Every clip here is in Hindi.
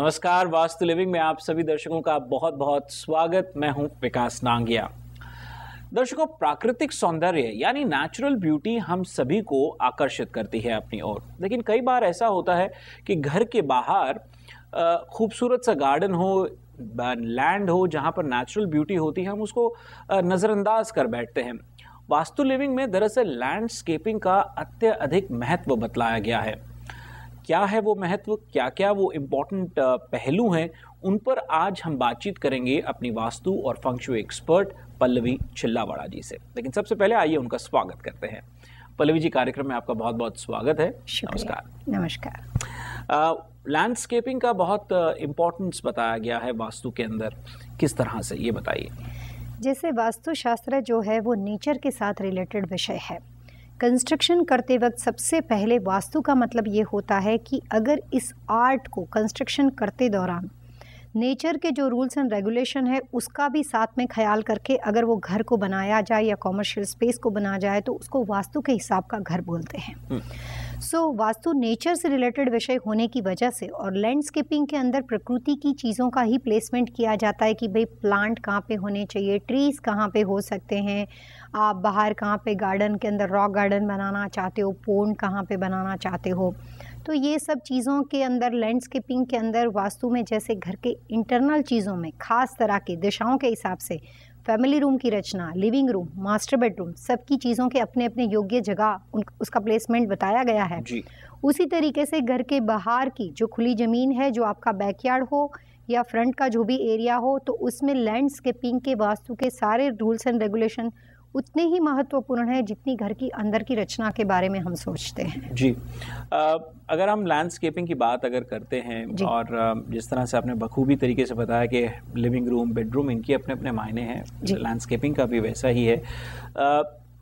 नमस्कार, वास्तु लिविंग में आप सभी दर्शकों का बहुत बहुत स्वागत। मैं हूं विकास नांगिया। दर्शकों, प्राकृतिक सौंदर्य यानी नेचुरल ब्यूटी हम सभी को आकर्षित करती है अपनी ओर। लेकिन कई बार ऐसा होता है कि घर के बाहर खूबसूरत सा गार्डन हो, लैंड हो, जहां पर नेचुरल ब्यूटी होती है, हम उसको नज़रअंदाज कर बैठते हैं। वास्तु लिविंग में दरअसल लैंडस्केपिंग का अत्यधिक महत्व बतलाया गया है। क्या है वो महत्व, क्या क्या वो इम्पोर्टेंट पहलू हैं, उन पर आज हम बातचीत करेंगे अपनी वास्तु और फंक्शुई एक्सपर्ट पल्लवी चिल्लावाड़ा जी से। लेकिन सबसे पहले आइए उनका स्वागत करते हैं। पल्लवी जी, कार्यक्रम में आपका बहुत बहुत स्वागत है। नमस्कार। नमस्कार। लैंडस्केपिंग का बहुत इम्पोर्टेंस बताया गया है वास्तु के अंदर, किस तरह से, ये बताइए। जैसे वास्तुशास्त्र जो है वो नेचर के साथ रिलेटेड विषय है। कंस्ट्रक्शन करते वक्त सबसे पहले वास्तु का मतलब ये होता है कि अगर इस आर्ट को कंस्ट्रक्शन करते दौरान नेचर के जो रूल्स एंड रेगुलेशन है उसका भी साथ में ख्याल करके अगर वो घर को बनाया जाए या कॉमर्शियल स्पेस को बनाया जाए तो उसको वास्तु के हिसाब का घर बोलते हैं। सो वास्तु नेचर से रिलेटेड विषय होने की वजह से और लैंडस्केपिंग के अंदर प्रकृति की चीज़ों का ही प्लेसमेंट किया जाता है कि भाई प्लांट कहाँ पे होने चाहिए, ट्रीज़ कहाँ पे हो सकते हैं, आप बाहर कहाँ पे गार्डन के अंदर रॉक गार्डन बनाना चाहते हो, पोंड कहाँ पे बनाना चाहते हो। तो ये सब चीज़ों के अंदर लैंडस्केपिंग के अंदर वास्तु में जैसे घर के इंटरनल चीज़ों में खास तरह की दिशाओं के हिसाब से फैमिली रूम की रचना, लिविंग रूम, मास्टर बेडरूम, सबकी चीज़ों के अपने अपने योग्य जगह उसका प्लेसमेंट बताया गया है जी। उसी तरीके से घर के बाहर की जो खुली ज़मीन है, जो आपका बैकयार्ड हो या फ्रंट का जो भी एरिया हो, तो उसमें लैंडस्केपिंग के वास्तु के सारे रूल्स एंड रेगुलेशन उतने ही महत्वपूर्ण है जितनी घर की अंदर की रचना के बारे में हम सोचते हैं। जी। अगर हम लैंडस्केपिंग की बात अगर करते हैं और जिस तरह से आपने बखूबी तरीके से बताया कि लिविंग रूम, बेडरूम, इनके अपने अपने मायने हैं, लैंडस्केपिंग का भी वैसा ही है।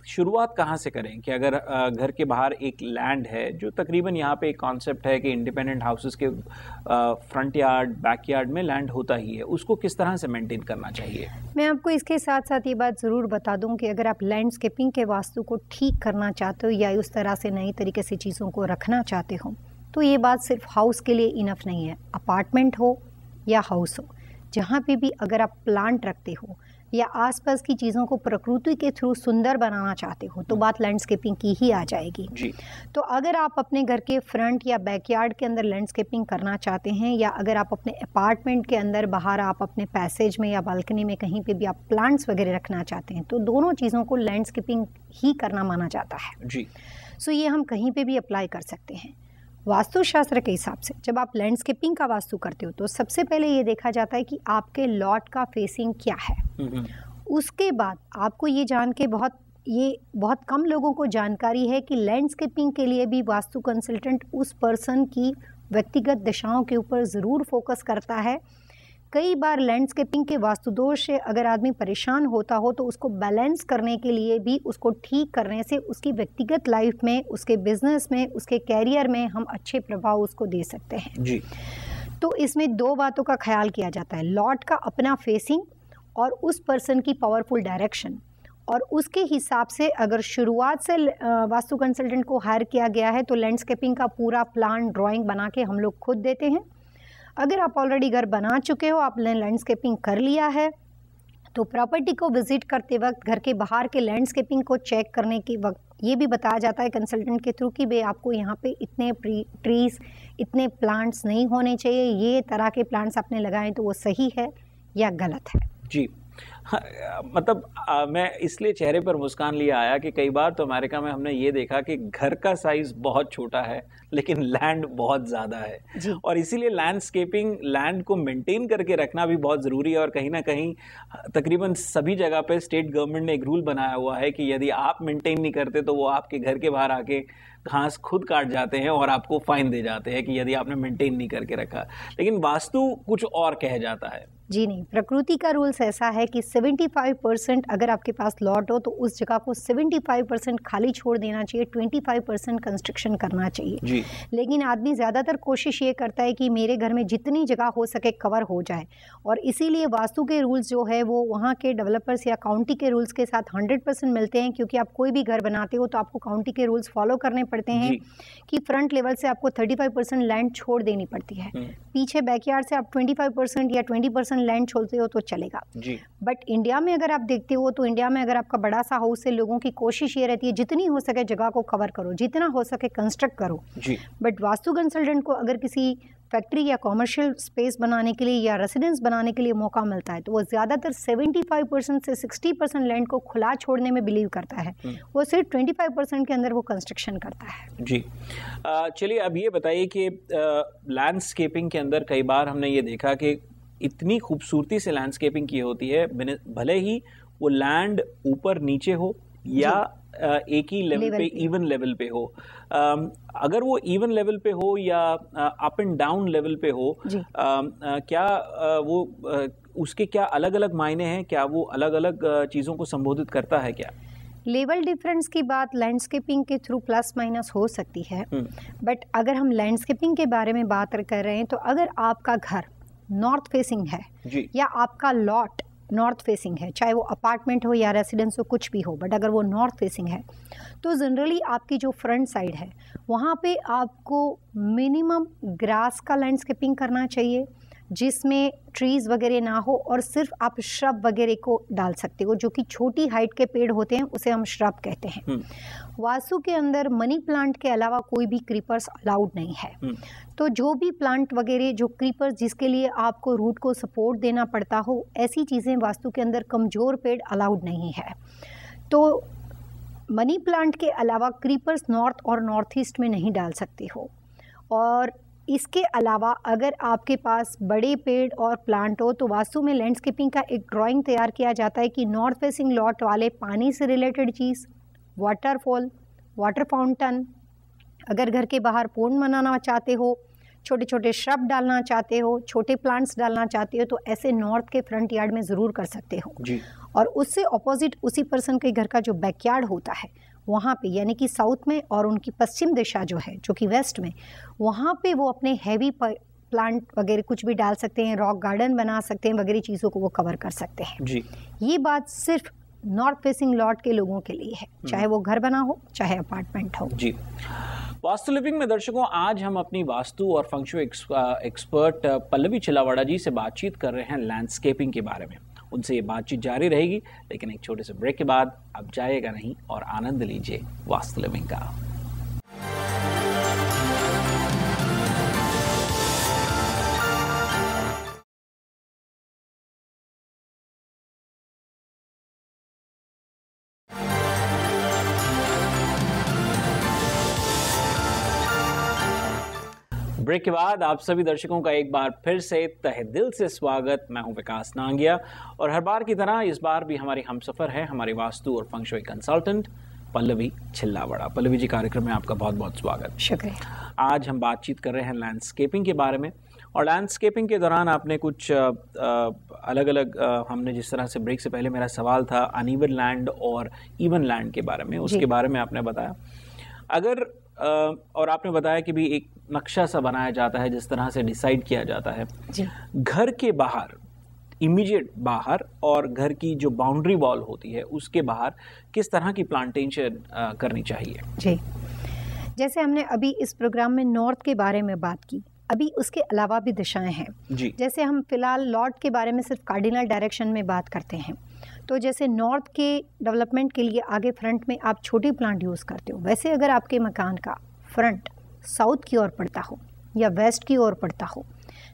शुरुआत कहाँ से करें कि अगर घर के बाहर एक लैंड है, जो तकरीबन यहाँ पे एक कॉन्सेप्ट है कि इंडिपेंडेंट हाउसेस के फ्रंट यार्ड, बैक यार्ड में लैंड होता ही है, उसको किस तरह से मेंटेन करना चाहिए? मैं आपको इसके साथ साथ ये बात ज़रूर बता दूं कि अगर आप लैंडस्केपिंग के वास्तु को ठीक करना चाहते हो या उस तरह से नई तरीके से चीज़ों को रखना चाहते हो, तो ये बात सिर्फ हाउस के लिए इनफ नहीं है। अपार्टमेंट हो या हाउस हो, जहाँ पे भी अगर आप प्लांट रखते हो या आसपास की चीज़ों को प्रकृति के थ्रू सुंदर बनाना चाहते हो, तो बात लैंडस्केपिंग की ही आ जाएगी जी। तो अगर आप अपने घर के फ्रंट या बैकयार्ड के अंदर लैंडस्केपिंग करना चाहते हैं या अगर आप अपने अपार्टमेंट के अंदर बाहर आप अपने पैसेज में या बालकनी में कहीं पे भी आप प्लांट्स वगैरह रखना चाहते हैं, तो दोनों चीज़ों को लैंडस्केपिंग ही करना माना जाता है जी। सो ये हम कहीं पे भी अप्लाई कर सकते हैं। वास्तुशास्त्र के हिसाब से जब आप लैंडस्केपिंग का वास्तु करते हो तो सबसे पहले ये देखा जाता है कि आपके लॉट का फेसिंग क्या है। उसके बाद आपको ये जान के बहुत कम लोगों को जानकारी है कि लैंडस्केपिंग के लिए भी वास्तु कंसल्टेंट उस पर्सन की व्यक्तिगत दिशाओं के ऊपर ज़रूर फोकस करता है। कई बार लैंडस्केपिंग के वास्तु दोष से अगर आदमी परेशान होता हो तो उसको बैलेंस करने के लिए भी, उसको ठीक करने से उसकी व्यक्तिगत लाइफ में, उसके बिजनेस में, उसके कैरियर में हम अच्छे प्रभाव उसको दे सकते हैं जी। तो इसमें दो बातों का ख्याल किया जाता है, लॉट का अपना फेसिंग और उस पर्सन की पावरफुल डायरेक्शन। और उसके हिसाब से अगर शुरुआत से वास्तु कंसल्टेंट को हायर किया गया है तो लैंडस्केपिंग का पूरा प्लान, ड्राइंग बना के हम लोग खुद देते हैं। अगर आप ऑलरेडी घर बना चुके हो, आपने लैंडस्केपिंग कर लिया है, तो प्रॉपर्टी को विजिट करते वक्त घर के बाहर के लैंडस्केपिंग को चेक करने के वक्त ये भी बताया जाता है कंसल्टेंट के थ्रू कि भाई आपको यहाँ पे इतने ट्रीज, इतने प्लांट्स नहीं होने चाहिए, ये तरह के प्लांट्स आपने लगाए तो वो सही है या गलत है। जी। मतलब मैं इसलिए चेहरे पर मुस्कान लिए आया कि कई बार तो अमेरिका में हमने ये देखा कि घर का साइज बहुत छोटा है लेकिन लैंड बहुत ज़्यादा है और इसीलिए लैंडस्केपिंग, लैंड को मेंटेन करके रखना भी बहुत ज़रूरी है। और कहीं ना कहीं तकरीबन सभी जगह पे स्टेट गवर्नमेंट ने एक रूल बनाया हुआ है कि यदि आप मेंटेन नहीं करते तो वो आपके घर के बाहर आके घास खुद काट जाते हैं और आपको फाइन दे जाते हैं कि यदि आपने मेंटेन नहीं करके रखा। लेकिन वास्तु कुछ और कह जाता है। जी नहीं, प्रकृति का रूल्स ऐसा है कि 75% अगर आपके पास लॉट हो तो उस जगह को 75% खाली छोड़ देना चाहिए, 25% कंस्ट्रक्शन करना चाहिए जी। लेकिन आदमी ज़्यादातर कोशिश ये करता है कि मेरे घर में जितनी जगह हो सके कवर हो जाए, और इसीलिए वास्तु के रूल्स जो है वो वहाँ के डेवलपर्स या काउंटी के रूल्स के साथ 100% मिलते हैं, क्योंकि आप कोई भी घर बनाते हो तो आपको काउंटी के रूल्स फॉलो करने पड़ते हैं कि फ्रंट लेवल से आपको 35% लैंड छोड़ देनी पड़ती है, पीछे बैकयार्ड से आप 25% या 20% लैंड छोड़ते हो तो चलेगा जी। बट इंडिया में अगर आप देखते हो तो इंडिया में अगर आपका बड़ा सा हाउस है, लोगों की कोशिश ये रहती है जितनी हो सके जगह को कवर करो, जितना हो सके कंस्ट्रक्ट करो जी। बट वास्तु कंसल्टेंट को अगर किसी फैक्ट्री या कॉमर्शियल स्पेस बनाने के लिए या रेसिडेंस बनाने के लिए मौका मिलता है तो वो ज़्यादातर 75% से 60% लैंड को खुला छोड़ने में बिलीव करता है, वो सिर्फ 25% के अंदर वो कंस्ट्रक्शन करता है। जी। चलिए अब ये बताइए कि लैंडस्केपिंग के अंदर कई बार हमने ये देखा कि इतनी खूबसूरती से लैंडस्केपिंग की होती है, भले ही वो लैंड ऊपर नीचे हो या एक ही लेवल पे, इवन लेवल पे हो, अगर वो इवन लेवल पे हो या अप एंड डाउन लेवल पे हो, क्या वो उसके क्या अलग अलग मायने हैं, क्या वो अलग अलग चीज़ों को संबोधित करता है क्या? लेवल डिफरेंस की बात लैंडस्केपिंग के थ्रू प्लस माइनस हो सकती है, बट अगर हम लैंडस्केपिंग के बारे में बात कर रहे हैं तो अगर आपका घर नॉर्थ फेसिंग है या आपका लॉट नॉर्थ फेसिंग है, चाहे वो अपार्टमेंट हो या रेसिडेंस हो, कुछ भी हो, बट अगर वो नॉर्थ फेसिंग है तो जनरली आपकी जो फ्रंट साइड है वहाँ पे आपको मिनिमम ग्रास का लैंडस्केपिंग करना चाहिए, जिसमें ट्रीज़ वगैरह ना हो और सिर्फ आप श्रब वगैरह को डाल सकते हो, जो कि छोटी हाइट के पेड़ होते हैं उसे हम श्रब कहते हैं। वास्तु के अंदर मनी प्लांट के अलावा कोई भी क्रीपर्स अलाउड नहीं है, तो जो भी प्लांट वगैरह जो क्रीपर्स जिसके लिए आपको रूट को सपोर्ट देना पड़ता हो, ऐसी चीज़ें वास्तु के अंदर कमज़ोर पेड़ अलाउड नहीं है। तो मनी प्लांट के अलावा क्रीपर्स नॉर्थ और नॉर्थ ईस्ट में नहीं डाल सकते हो, और इसके अलावा अगर आपके पास बड़े पेड़ और प्लांट हो तो वास्तु में लैंडस्केपिंग का एक ड्राइंग तैयार किया जाता है कि नॉर्थ फेसिंग लॉट वाले पानी से रिलेटेड चीज़, वाटरफॉल, वाटर फाउंटेन, अगर घर के बाहर पोंड बनाना चाहते हो, छोटे छोटे श्रब डालना चाहते हो, छोटे प्लांट्स डालना चाहते हो, तो ऐसे नॉर्थ के फ्रंट यार्ड में ज़रूर कर सकते हो जी। और उससे ऑपोजिट उसी पर्सन के घर का जो बैकयार्ड होता है वहाँ पे, यानी कि साउथ में और उनकी पश्चिम दिशा जो है जो कि वेस्ट में, वहाँ पे वो अपने हैवी प्लांट वगैरह कुछ भी डाल सकते हैं, रॉक गार्डन बना सकते हैं, वगैरह चीज़ों को वो कवर कर सकते हैं जी। ये बात सिर्फ नॉर्थ फेसिंग लॉट के लोगों के लिए है, चाहे वो घर बना हो चाहे अपार्टमेंट हो। जी। वास्तु लिविंग में दर्शकों, आज हम अपनी वास्तु और फंक्शुई एक्सपर्ट पल्लवी चिल्लावाड़ा जी से बातचीत कर रहे हैं लैंडस्केपिंग के बारे में। उनसे ये बातचीत जारी रहेगी, लेकिन एक छोटे से ब्रेक के बाद आप जाइएगा नहीं और आनंद लीजिए वास्तु लिविंग का। ब्रेक के बाद आप सभी दर्शकों का एक बार फिर से तहे दिल से स्वागत। मैं हूं विकास नांगिया और हर बार की तरह इस बार भी हमारी हमसफर है हमारी वास्तु और फंक्शुई कंसल्टेंट पल्लवी चिल्लावाड़ा। पल्लवी जी, कार्यक्रम में आपका बहुत बहुत स्वागत। शुक्रिया। आज हम बातचीत कर रहे हैं लैंडस्केपिंग के बारे में, और लैंडस्केपिंग के दौरान आपने कुछ अलग अलग हमने जिस तरह से ब्रेक से पहले मेरा सवाल था अनइवन लैंड और इवन लैंड के बारे में, उसके बारे में आपने बताया। अगर और आपने बताया कि भी एक नक्शा सा बनाया जाता है जिस तरह से डिसाइड किया जाता है जी। घर के बाहर, इमीडिएट बाहर, और घर की जो बाउंड्री वॉल होती है उसके बाहर किस तरह की प्लांटेशन करनी चाहिए? जी, जैसे हमने अभी इस प्रोग्राम में नॉर्थ के बारे में बात की, अभी उसके अलावा भी दिशाएं हैं जी। जैसे हम फिलहाल लॉर्ड के बारे में सिर्फ कार्डिनल डायरेक्शन में बात करते हैं, तो जैसे नॉर्थ के डेवलपमेंट के लिए आगे फ्रंट में आप छोटी प्लांट यूज़ करते हो, वैसे अगर आपके मकान का फ्रंट साउथ की ओर पड़ता हो या वेस्ट की ओर पड़ता हो,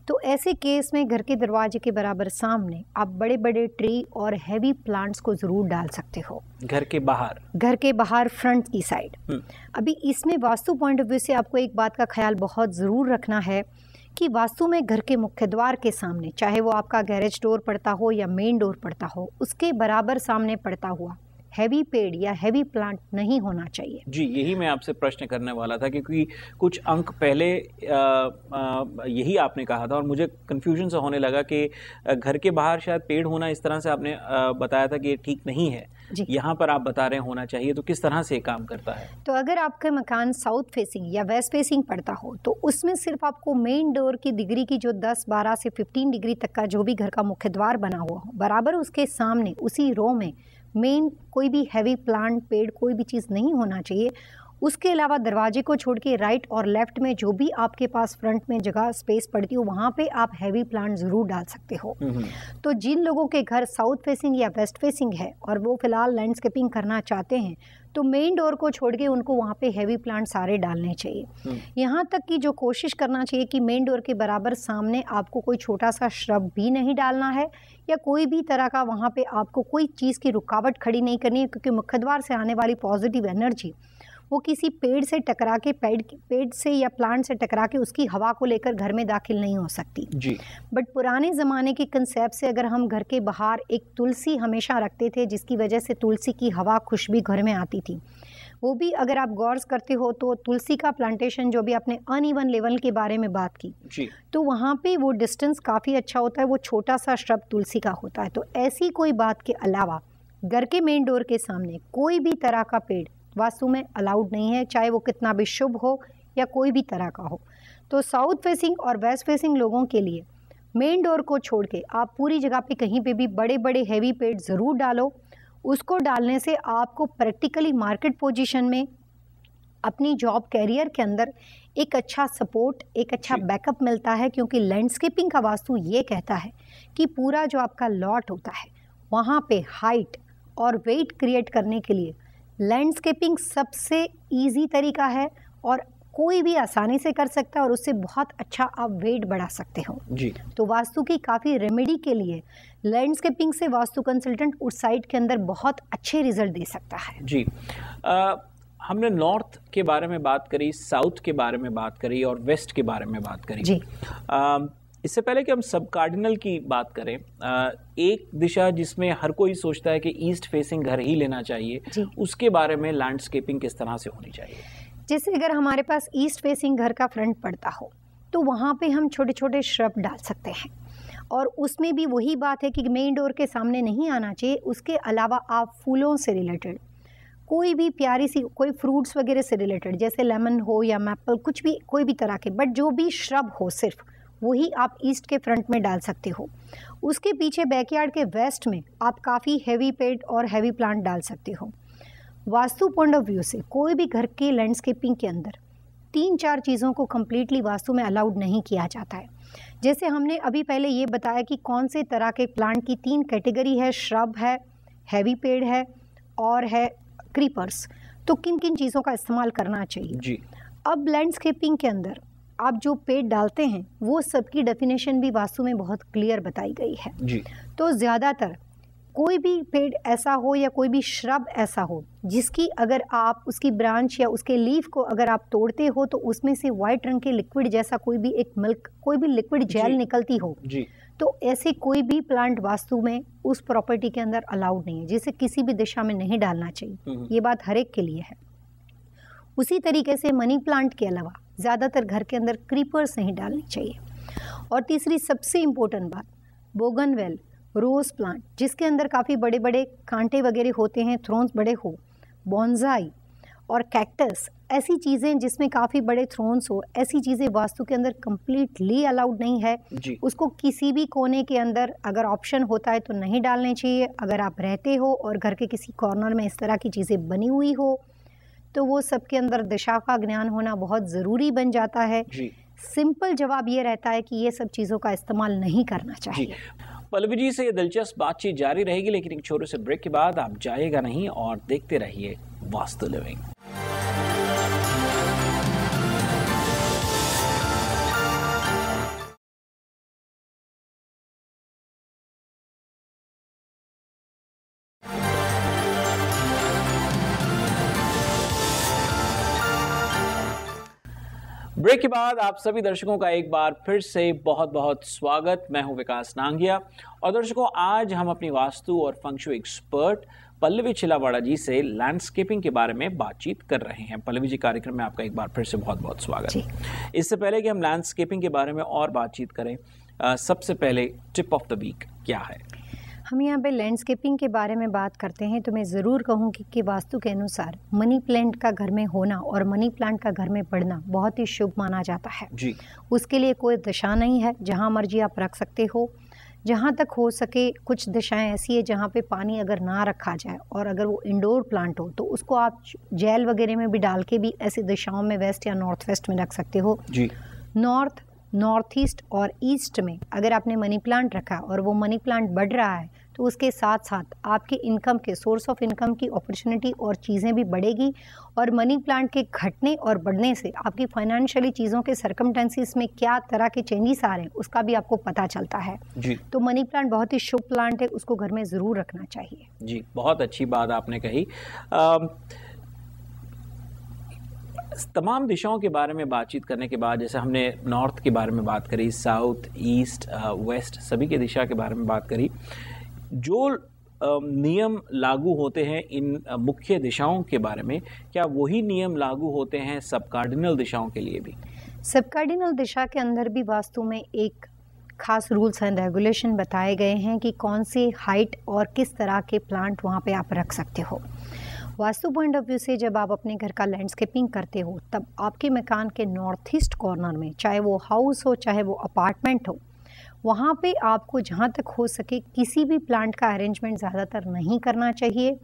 तो ऐसे केस में घर के दरवाजे के बराबर सामने आप बड़े बड़े ट्री और हैवी प्लांट्स को ज़रूर डाल सकते हो। घर के बाहर फ्रंट की साइड। अभी इसमें वास्तु पॉइंट ऑफ व्यू से आपको एक बात का ख्याल बहुत ज़रूर रखना है कि वास्तु में घर के मुख्य द्वार के सामने, चाहे वो आपका गैरेज डोर पड़ता हो या मेन डोर पड़ता हो, उसके बराबर सामने पड़ता हुआ हैवी पेड़ या हैवी प्लांट नहीं होना चाहिए। जी, यही मैं आपसे प्रश्न करने वाला था, क्योंकि कुछ अंक पहले यही आपने कहा था और मुझे कंफ्यूजन सा होने लगा कि घर के बाहर शायद पेड़ होना, इस तरह से आपने बताया था कि ये ठीक नहीं है। यहाँ पर आप बता रहे हैं होना चाहिए, तो किस तरह से ये काम करता है? तो अगर आपका मकान साउथ फेसिंग या वेस्ट फेसिंग पड़ता हो तो उसमें सिर्फ आपको मेन डोर की डिग्री की जो 10, 12 से 15 डिग्री तक का जो भी घर का मुख्य द्वार बना हुआ हो, बराबर उसके सामने उसी रो में मेन कोई भी हैवी प्लांट, पेड़, कोई भी चीज़ नहीं होना चाहिए। उसके अलावा दरवाजे को छोड़ के राइट और लेफ्ट में जो भी आपके पास फ्रंट में जगह स्पेस पड़ती हो, वहाँ पे आप हैवी प्लांट ज़रूर डाल सकते हो। तो जिन लोगों के घर साउथ फेसिंग या वेस्ट फेसिंग है और वो फिलहाल लैंडस्केपिंग करना चाहते हैं, तो मेन डोर को छोड़ के उनको वहाँ पे हैवी प्लांट सारे डालने चाहिए। यहाँ तक कि जो कोशिश करना चाहिए कि मेन डोर के बराबर सामने आपको कोई छोटा सा श्रब भी नहीं डालना है या कोई भी तरह का वहाँ पे आपको कोई चीज़ की रुकावट खड़ी नहीं करनी है, क्योंकि मुख्य द्वार से आने वाली पॉजिटिव एनर्जी वो किसी पेड़ से टकरा के, पेड़ से या प्लांट से टकरा के उसकी हवा को लेकर घर में दाखिल नहीं हो सकती जी। बट पुराने ज़माने के कंसेप्ट से अगर हम घर के बाहर एक तुलसी हमेशा रखते थे, जिसकी वजह से तुलसी की हवा, खुशबू घर में आती थी, वो भी अगर आप गौर करते हो तो तुलसी का प्लांटेशन जो भी आपने अनइवन लेवल के बारे में बात की जी, तो वहाँ पे वो डिस्टेंस काफ़ी अच्छा होता है, वो छोटा सा श्रब तुलसी का होता है। तो ऐसी कोई बात के अलावा घर के मेन डोर के सामने कोई भी तरह का पेड़ वास्तु में अलाउड नहीं है, चाहे वो कितना भी शुभ हो या कोई भी तरह का हो। तो साउथ फेसिंग और वेस्ट फेसिंग लोगों के लिए मेन डोर को छोड़ के आप पूरी जगह पे कहीं पे भी बड़े बड़े हैवी पेड़ ज़रूर डालो। उसको डालने से आपको प्रैक्टिकली मार्केट पोजीशन में अपनी जॉब कैरियर के अंदर एक अच्छा सपोर्ट, एक अच्छा बैकअप मिलता है, क्योंकि लैंडस्केपिंग का वास्तु ये कहता है कि पूरा जो आपका लॉट होता है वहाँ पे हाइट और वेट क्रिएट करने के लिए लैंडस्केपिंग सबसे इजी तरीका है और कोई भी आसानी से कर सकता है और उससे बहुत अच्छा आप वेट बढ़ा सकते हो जी। तो वास्तु की काफ़ी रेमेडी के लिए लैंडस्केपिंग से वास्तु कंसल्टेंट उस साइट के अंदर बहुत अच्छे रिजल्ट दे सकता है। जी, हमने नॉर्थ के बारे में बात करी, साउथ के बारे में बात करी और वेस्ट के बारे में बात करी जी। इससे पहले कि हम सब कार्डिनल की बात करें, एक दिशा जिसमें हर कोई सोचता है कि ईस्ट फेसिंग घर ही लेना चाहिए, उसके बारे में लैंडस्केपिंग किस तरह से होनी चाहिए? जैसे अगर हमारे पास ईस्ट फेसिंग घर का फ्रंट पड़ता हो तो वहाँ पे हम छोटे छोटे श्रब डाल सकते हैं और उसमें भी वही बात है कि मेन डोर के सामने नहीं आना चाहिए। उसके अलावा आप फूलों से रिलेटेड कोई भी प्यारी सी कोई फ्रूट्स वगैरह से रिलेटेड, जैसे लेमन हो या मैपल, कुछ भी कोई भी तरह के, बट जो भी श्रब हो सिर्फ वही आप ईस्ट के फ्रंट में डाल सकते हो। उसके पीछे बैकयार्ड के वेस्ट में आप काफ़ी हैवी पेड़ और हैवी प्लांट डाल सकते हो। वास्तु पॉइंट ऑफ व्यू से कोई भी घर के लैंडस्केपिंग के अंदर 3-4 चीज़ों को कम्प्लीटली वास्तु में अलाउड नहीं किया जाता है। जैसे हमने अभी पहले ये बताया कि कौन से तरह के प्लांट की 3 कैटेगरी है, श्रब है, हैवी पेड़ है और है क्रीपर्स। तो किन किन चीज़ों का इस्तेमाल करना चाहिए जी। अब लैंडस्केपिंग के अंदर आप जो पेड़ डालते हैं वो सबकी डेफिनेशन भी वास्तु में बहुत क्लियर बताई गई है जी। तो ज़्यादातर कोई भी पेड़ ऐसा हो या कोई भी श्रब ऐसा हो जिसकी अगर आप उसकी ब्रांच या उसके लीफ को अगर आप तोड़ते हो तो उसमें से वाइट रंग के लिक्विड जैसा कोई भी एक मिल्क, कोई भी लिक्विड जेल निकलती हो जी। तो ऐसे कोई भी प्लांट वास्तु में उस प्रॉपर्टी के अंदर अलाउड नहीं है, जिसे किसी भी दिशा में नहीं डालना चाहिए। ये बात हर एक के लिए है। उसी तरीके से मनी प्लांट के अलावा ज़्यादातर घर के अंदर क्रीपर्स नहीं डालनी चाहिए। और तीसरी सबसे इम्पोर्टेंट बात, बोगनवेल, रोज़ प्लांट जिसके अंदर काफ़ी बड़े बड़े कांटे वगैरह होते हैं, थ्रोन्स बड़े हो, बॉन्जाई और कैक्टस, ऐसी चीज़ें जिसमें काफ़ी बड़े थ्रोन्स हो, ऐसी चीज़ें वास्तु के अंदर कम्प्लीटली अलाउड नहीं है। उसको किसी भी कोने के अंदर अगर ऑप्शन होता है तो नहीं डालने चाहिए। अगर आप रहते हो और घर के किसी कॉर्नर में इस तरह की चीज़ें बनी हुई हो तो वो सबके अंदर दिशा का ज्ञान होना बहुत ज़रूरी बन जाता है। सिंपल जवाब ये रहता है कि ये सब चीज़ों का इस्तेमाल नहीं करना चाहिए। पल्लवी जी से ये दिलचस्प बातचीत जारी रहेगी, लेकिन एक छोटे से ब्रेक के बाद आप जाइएगा नहीं और देखते रहिए वास्तु लिविंग। ब्रेक के बाद आप सभी दर्शकों का एक बार फिर से बहुत बहुत स्वागत। मैं हूं विकास नांगिया और दर्शकों, आज हम अपनी वास्तु और फंक्शू एक्सपर्ट पल्लवी चिलावाड़ा जी से लैंडस्केपिंग के बारे में बातचीत कर रहे हैं। पल्लवी जी, कार्यक्रम में आपका एक बार फिर से बहुत बहुत स्वागत। इससे पहले कि हम लैंडस्केपिंग के बारे में और बातचीत करें, सबसे पहले टिप ऑफ द वीक क्या है? हम यहाँ पे लैंडस्केपिंग के बारे में बात करते हैं तो मैं ज़रूर कहूँगी कि वास्तु के अनुसार मनी प्लांट का घर में होना और मनी प्लांट का घर में पड़ना बहुत ही शुभ माना जाता है जी। उसके लिए कोई दिशा नहीं है, जहाँ मर्जी आप रख सकते हो। जहाँ तक हो सके कुछ दिशाएं ऐसी है जहाँ पे पानी अगर ना रखा जाए और अगर वो इंडोर प्लांट हो तो उसको आप जेल वगैरह में भी डाल के भी ऐसी दिशाओं में वेस्ट या नॉर्थ वेस्ट में रख सकते हो जी। नॉर्थ ईस्ट और ईस्ट में अगर आपने मनी प्लांट रखा और वो मनी प्लांट बढ़ रहा है तो उसके साथ साथ आपके इनकम के सोर्स ऑफ इनकम की अपॉर्चुनिटी और चीज़ें भी बढ़ेगी और मनी प्लांट के घटने और बढ़ने से आपकी फाइनेंशियली चीज़ों के सर्कमटेंसेस में क्या तरह के चेंजेस आ रहे हैं उसका भी आपको पता चलता है जी। तो मनी प्लांट बहुत ही शुभ प्लांट है, उसको घर में ज़रूर रखना चाहिए। जी, बहुत अच्छी बात आपने कही। तमाम दिशाओं के बारे में बातचीत करने के बाद, जैसे हमने नॉर्थ के बारे में बात करी, साउथ, ईस्ट, वेस्ट, सभी के दिशा के बारे में बात करी, जो नियम लागू होते हैं इन मुख्य दिशाओं के बारे में, क्या वही नियम लागू होते हैं सब कार्डिनल दिशाओं के लिए भी? सब कार्डिनल दिशा के अंदर भी वास्तु में एक खास रूल्स एंड रेगुलेशन बताए गए हैं कि कौन सी हाइट और किस तरह के प्लांट वहाँ पे आप रख सकते हो। वास्तु पॉइंट ऑफ व्यू से जब आप अपने घर का लैंडस्केपिंग करते हो तब आपके मकान के नॉर्थ ईस्ट कॉर्नर में, चाहे वो हाउस हो चाहे वो अपार्टमेंट हो, वहाँ पे आपको जहाँ तक हो सके किसी भी प्लांट का अरेंजमेंट ज़्यादातर नहीं करना चाहिए।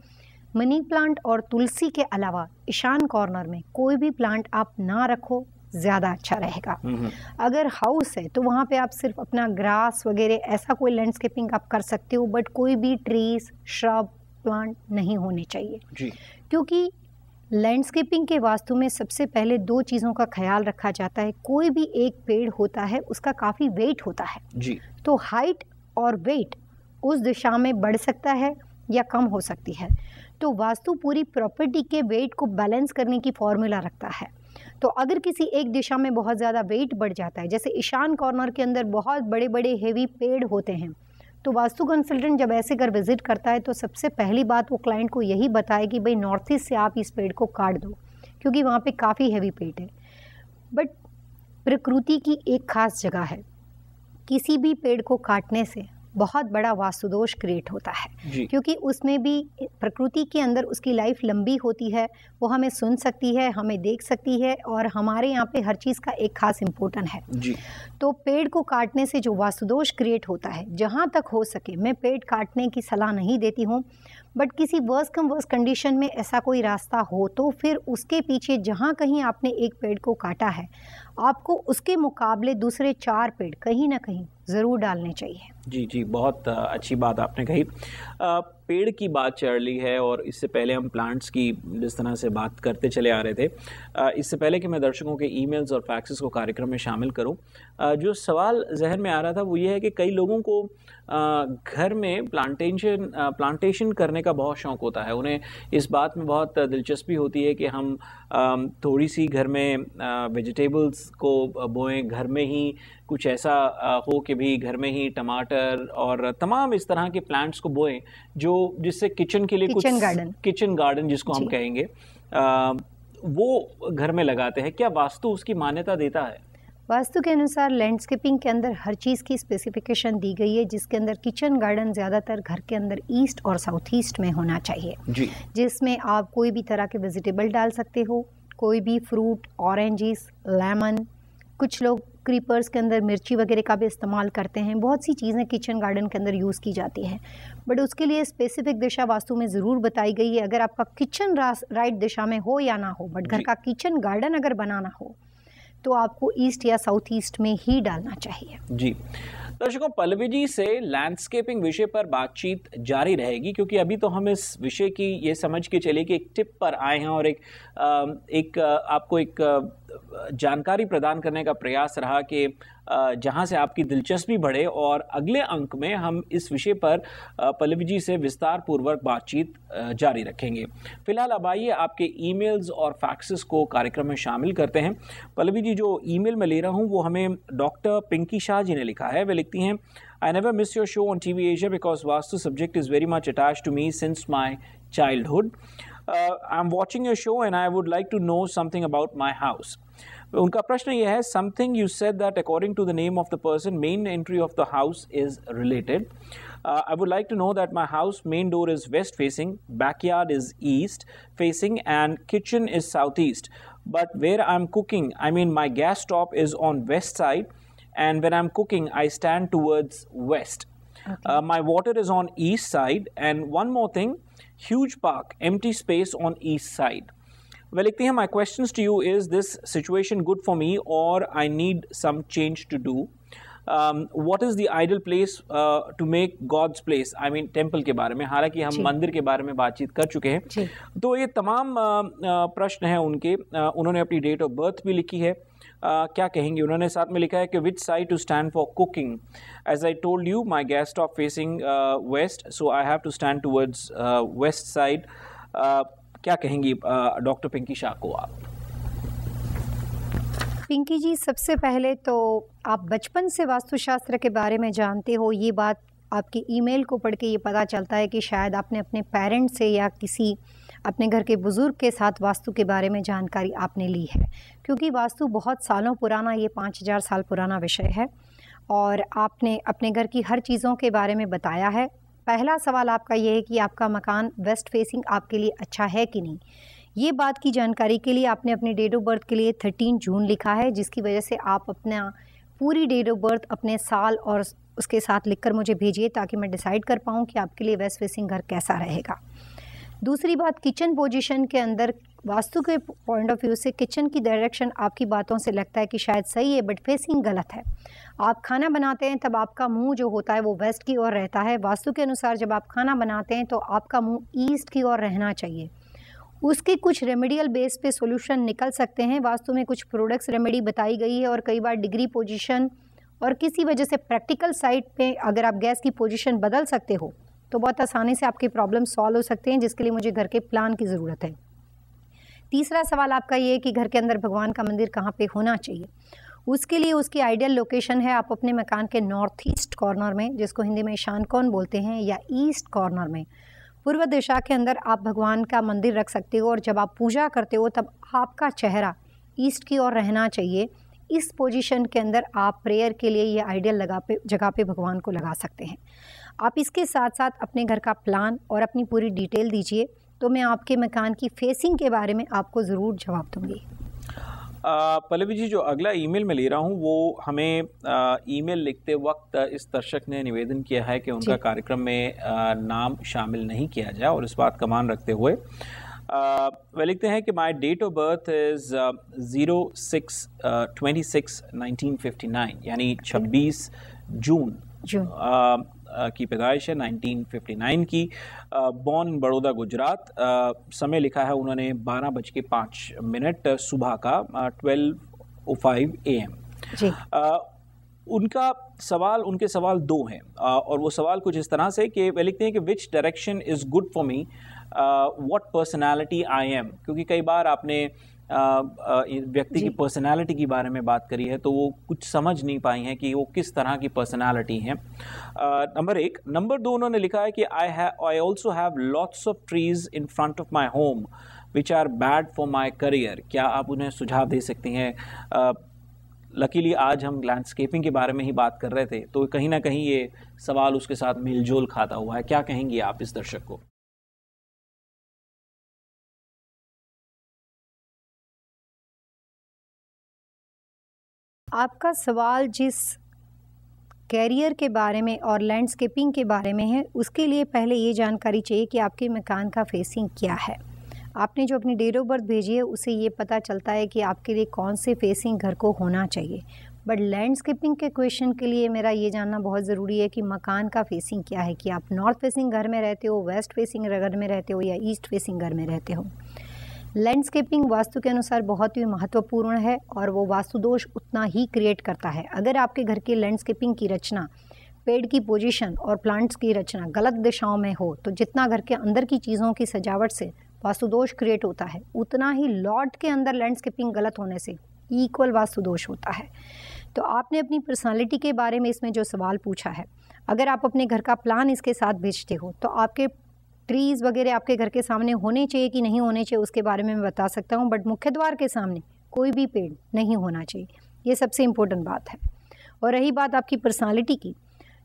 मनी प्लांट और तुलसी के अलावा ईशान कॉर्नर में कोई भी प्लांट आप ना रखो, ज़्यादा अच्छा रहेगा। अगर हाउस है तो वहाँ पे आप सिर्फ अपना ग्रास वगैरह ऐसा कोई लैंडस्केपिंग आप कर सकते हो, बट कोई भी ट्रीज, श्रब, प्लांट नहीं होने चाहिए जी। क्योंकि लैंडस्केपिंग के वास्तु में सबसे पहले दो चीज़ों का ख्याल रखा जाता है। कोई भी एक पेड़ होता है उसका काफ़ी वेट होता है जी। तो हाइट और वेट उस दिशा में बढ़ सकता है या कम हो सकती है। तो वास्तु पूरी प्रॉपर्टी के वेट को बैलेंस करने की फॉर्मूला रखता है। तो अगर किसी एक दिशा में बहुत ज़्यादा वेट बढ़ जाता है, जैसे ईशान कॉर्नर के अंदर बहुत बड़े बड़े हेवी पेड़ होते हैं, तो वास्तु कंसल्टेंट जब ऐसे घर विजिट करता है तो सबसे पहली बात वो क्लाइंट को यही बताए कि भाई नॉर्थ ईस्ट से आप इस पेड़ को काट दो क्योंकि वहाँ पे काफ़ी हैवी पेड़ है। बट प्रकृति की एक खास जगह है, किसी भी पेड़ को काटने से बहुत बड़ा वास्तुदोष क्रिएट होता है क्योंकि उसमें भी प्रकृति के अंदर उसकी लाइफ लंबी होती है, वो हमें सुन सकती है, हमें देख सकती है और हमारे यहाँ पे हर चीज़ का एक खास इम्पोर्टेंट है जी। तो पेड़ को काटने से जो वास्तुदोष क्रिएट होता है, जहाँ तक हो सके मैं पेड़ काटने की सलाह नहीं देती हूँ, बट किसी वर्स कम वर्स कंडीशन में ऐसा कोई रास्ता हो तो फिर उसके पीछे जहाँ कहीं आपने एक पेड़ को काटा है आपको उसके मुकाबले दूसरे 4 पेड़ कहीं ना कहीं ज़रूर डालने चाहिए। जी जी, बहुत अच्छी बात आपने कही। पेड़ की बात चल रही है और इससे पहले हम प्लांट्स की जिस तरह से बात करते चले आ रहे थे, इससे पहले कि मैं दर्शकों के ईमेल्स और फैक्सेस को कार्यक्रम में शामिल करूं, जो सवाल जहन में आ रहा था वो ये है कि कई लोगों को घर में प्लांटेशन करने का बहुत शौक़ होता है। उन्हें इस बात में बहुत दिलचस्पी होती है कि हम थोड़ी सी घर में वेजिटेबल्स को बोएं, घर में ही कुछ ऐसा हो कि भी घर में ही टमाटर और तमाम इस तरह के प्लांट्स को बोएं जो जिससे किचन के लिए किचन गार्डन जिसको हम कहेंगे वो घर में लगाते हैं। क्या वास्तु उसकी मान्यता देता है? वास्तु के अनुसार लैंडस्केपिंग के अंदर हर चीज़ की स्पेसिफिकेशन दी गई है, जिसके अंदर किचन गार्डन ज़्यादातर घर के अंदर ईस्ट और साउथ ईस्ट में होना चाहिए जी। जिसमें आप कोई भी तरह के वेजिटेबल डाल सकते हो, कोई भी फ्रूट, ऑरेंजेस, लेमन, कुछ लोग क्रीपर्स के अंदर मिर्ची वगैरह का भी इस्तेमाल करते हैं। बहुत सी चीज़ें किचन गार्डन के अंदर यूज़ की जाती हैं, बट उसके लिए स्पेसिफिक दिशा वास्तु में ज़रूर बताई गई है। अगर आपका किचन राइट दिशा में हो या ना हो, बट घर का किचन गार्डन अगर बनाना हो तो आपको ईस्ट या साउथ ईस्ट में ही डालना चाहिए। जी दर्शकों, पल्लवी जी से लैंडस्केपिंग विषय पर बातचीत जारी रहेगी क्योंकि अभी तो हम इस विषय की ये समझ के चले कि एक टिप पर आए हैं और आपको एक जानकारी प्रदान करने का प्रयास रहा कि जहां से आपकी दिलचस्पी बढ़े, और अगले अंक में हम इस विषय पर पल्लवी जी से विस्तार पूर्वक बातचीत जारी रखेंगे। फिलहाल अब आइए आपके ईमेल्स और फैक्सेस को कार्यक्रम में शामिल करते हैं। पल्लवी जी, जो ईमेल मैं ले रहा हूं वो हमें डॉक्टर पिंकी शाह जी ने लिखा है। वे लिखती हैं, I never miss your show on TV Asia because Vastu subject is very much attached to me since my childhood. I'm watching your show and I would like to know something about my house. उनका प्रश्न यह है, something you said that according to the name of the person, main entry of the house is related. I would like to know that my house main door is west facing, backyard is east facing, and kitchen is southeast. But where I'm cooking, I mean my gas stove is on west side, and when I'm cooking, I stand towards west. Okay. My water is on east side, and one more thing, huge park, empty space on east side. Well, लिखती हैं, my questions to you is this situation good for me or I need some change to do? What is the ideal place to make God's place? I mean temple के बारे में, हालांकि हम मंदिर के बारे में बातचीत कर चुके हैं, तो ये तमाम प्रश्न हैं उनके. उन्होंने अपनी डेट ऑफ बर्थ भी लिखी है. क्या कहेंगे? उन्होंने साथ में लिखा है कि which side to stand for cooking. As I told you, my gas stove facing west, so I have to stand towards west side. क्या कहेंगी डॉक्टर पिंकी शाह को आप? पिंकी जी, सबसे पहले तो आप बचपन से वास्तुशास्त्र के बारे में जानते हो. ये बात आपकी ईमेल को पढ़ के ये पता चलता है कि शायद आपने अपने पेरेंट्स से या किसी अपने घर के बुज़ुर्ग के साथ वास्तु के बारे में जानकारी आपने ली है, क्योंकि वास्तु बहुत सालों पुराना, ये 5000 साल पुराना विषय है और आपने अपने घर की हर चीज़ों के बारे में बताया है. पहला सवाल आपका ये है कि आपका मकान वेस्ट फेसिंग आपके लिए अच्छा है कि नहीं. ये बात की जानकारी के लिए आपने अपने डेट ऑफ बर्थ के लिए 13 जून लिखा है, जिसकी वजह से आप अपना पूरी डेट ऑफ बर्थ अपने साल और उसके साथ लिखकर मुझे भेजिए ताकि मैं डिसाइड कर पाऊँ कि आपके लिए वेस्ट फेसिंग घर कैसा रहेगा. दूसरी बात, किचन पोजीशन के अंदर वास्तु के पॉइंट ऑफ व्यू से किचन की डायरेक्शन आपकी बातों से लगता है कि शायद सही है, बट फेसिंग गलत है. आप खाना बनाते हैं तब आपका मुंह जो होता है वो वेस्ट की ओर रहता है. वास्तु के अनुसार जब आप खाना बनाते हैं तो आपका मुंह ईस्ट की ओर रहना चाहिए. उसके कुछ रेमेडियल बेस पे सॉल्यूशन निकल सकते हैं. वास्तु में कुछ प्रोडक्ट्स रेमेडी बताई गई है और कई बार डिग्री पोजीशन और किसी वजह से प्रैक्टिकल साइड पे अगर आप गैस की पोजीशन बदल सकते हो तो बहुत आसानी से आपके प्रॉब्लम सॉल्व हो सकते हैं, जिसके लिए मुझे घर के प्लान की ज़रूरत है. तीसरा सवाल आपका ये है कि घर के अंदर भगवान का मंदिर कहाँ पे होना चाहिए. उसके लिए उसकी आइडियल लोकेशन है आप अपने मकान के नॉर्थ ईस्ट कॉर्नर में, जिसको हिंदी में ईशान कोण बोलते हैं, या ईस्ट कॉर्नर में पूर्व दिशा के अंदर आप भगवान का मंदिर रख सकते हो. और जब आप पूजा करते हो तब आपका चेहरा ईस्ट की ओर रहना चाहिए. इस पोजीशन के अंदर आप प्रेयर के लिए ये आइडियल जगह पे भगवान को लगा सकते हैं. आप इसके साथ साथ अपने घर का प्लान और अपनी पूरी डिटेल दीजिए, तो मैं आपके मकान की फेसिंग के बारे में आपको ज़रूर जवाब दूंगी. पल्लवी जी, जो अगला ईमेल मैं ले रहा हूँ वो हमें ईमेल लिखते वक्त इस दर्शक ने निवेदन किया है कि उनका कार्यक्रम में नाम शामिल नहीं किया जाए, और इस बात का मान रखते हुए वह लिखते हैं कि माई डेट ऑफ बर्थ इज़ 06/26/1959, यानी 26 जून की पैदाइश है 1959 की. Born in Baroda, Gujarat. समय लिखा है उन्होंने 12:05 सुबह का, 12:05 AM. उनके सवाल दो हैं, और वो सवाल कुछ इस तरह से कि वे लिखते हैं कि which direction is good for me, what personality I am. क्योंकि कई बार आपने व्यक्ति की पर्सनालिटी के बारे में बात करी है तो वो कुछ समझ नहीं पाई हैं कि वो किस तरह की पर्सनालिटी है. नंबर 1. नंबर 2, उन्होंने लिखा है कि I also have lots of trees in front of my home which are bad for my career. क्या आप उन्हें सुझाव दे सकती हैं? लकीली आज हम लैंडस्केपिंग के बारे में ही बात कर रहे थे, तो कहीं ना कहीं ये सवाल उसके साथ मेलजोल खाता हुआ है. क्या कहेंगी आप इस दर्शक को? आपका सवाल जिस कैरियर के बारे में और लैंडस्केपिंग के बारे में है, उसके लिए पहले ये जानकारी चाहिए कि आपके मकान का फेसिंग क्या है. आपने जो अपनी डेट ऑफ बर्थ भेजी है उसे ये पता चलता है कि आपके लिए कौन से फेसिंग घर को होना चाहिए. बट लैंडस्केपिंग के क्वेश्चन के लिए मेरा ये जानना बहुत ज़रूरी है कि मकान का फेसिंग क्या है, कि आप नॉर्थ फेसिंग घर में रहते हो, वेस्ट फेसिंग घर में रहते हो, या ईस्ट फेसिंग घर में रहते हो. लैंडस्केपिंग वास्तु के अनुसार बहुत ही महत्वपूर्ण है और वो वास्तु दोष उतना ही क्रिएट करता है. अगर आपके घर की लैंडस्केपिंग की रचना, पेड़ की पोजीशन और प्लांट्स की रचना गलत दिशाओं में हो, तो जितना घर के अंदर की चीज़ों की सजावट से वास्तु दोष क्रिएट होता है, उतना ही लॉट के अंदर लैंडस्केपिंग गलत होने से इक्वल वास्तु दोष होता है. तो आपने अपनी पर्सनालिटी के बारे में इसमें जो सवाल पूछा है, अगर आप अपने घर का प्लान इसके साथ भेजते हो तो आपके ट्रीज़ वगैरह आपके घर के सामने होने चाहिए कि नहीं होने चाहिए उसके बारे में मैं बता सकता हूँ, बट मुख्य द्वार के सामने कोई भी पेड़ नहीं होना चाहिए, ये सबसे इम्पोर्टेंट बात है। और रही बात आपकी पर्सनालिटी की,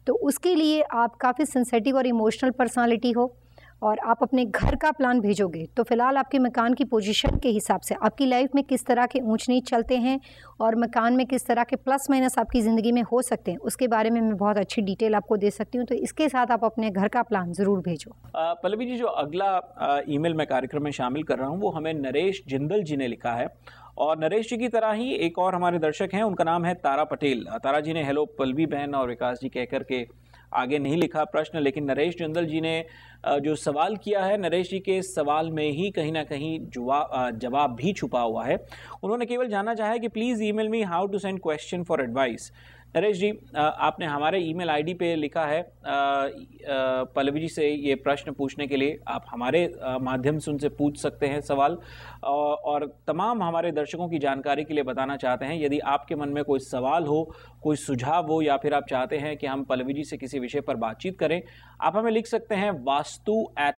तो उसके लिए आप काफ़ी सेंसिटिव और इमोशनल पर्सनालिटी हो और आप अपने घर का प्लान भेजोगे तो फ़िलहाल आपके मकान की पोजीशन के हिसाब से आपकी लाइफ में किस तरह के ऊंच नीच चलते हैं और मकान में किस तरह के प्लस माइनस आपकी ज़िंदगी में हो सकते हैं, उसके बारे में मैं बहुत अच्छी डिटेल आपको दे सकती हूँ। तो इसके साथ आप अपने घर का प्लान ज़रूर भेजो। पल्लवी जी, जो अगला ईमेल मैं कार्यक्रम में शामिल कर रहा हूँ वो हमें नरेश जिंदल जी ने लिखा है, और नरेश जी की तरह ही एक और हमारे दर्शक हैं, उनका नाम है तारा पटेल। तारा जी ने हेलो पल्लवी बहन और विकास जी कहकर के आगे नहीं लिखा प्रश्न, लेकिन नरेश जिंदल जी ने जो सवाल किया है, नरेश जी के सवाल में ही कहीं ना कहीं जवाब भी छुपा हुआ है। उन्होंने केवल जानना चाहा है कि please email me how to send question for advice. Naresh ji, आपने हमारे ईमेल आईडी पे लिखा है पल्लवी जी से ये प्रश्न पूछने के लिए। आप हमारे माध्यम से उनसे पूछ सकते हैं सवाल, और तमाम हमारे दर्शकों की जानकारी के लिए बताना चाहते हैं, यदि आपके मन में कोई सवाल हो, कोई सुझाव हो, या फिर आप चाहते हैं कि हम पल्लवी जी से किसी विषय पर बातचीत करें, आप हमें लिख सकते हैं वास्तु@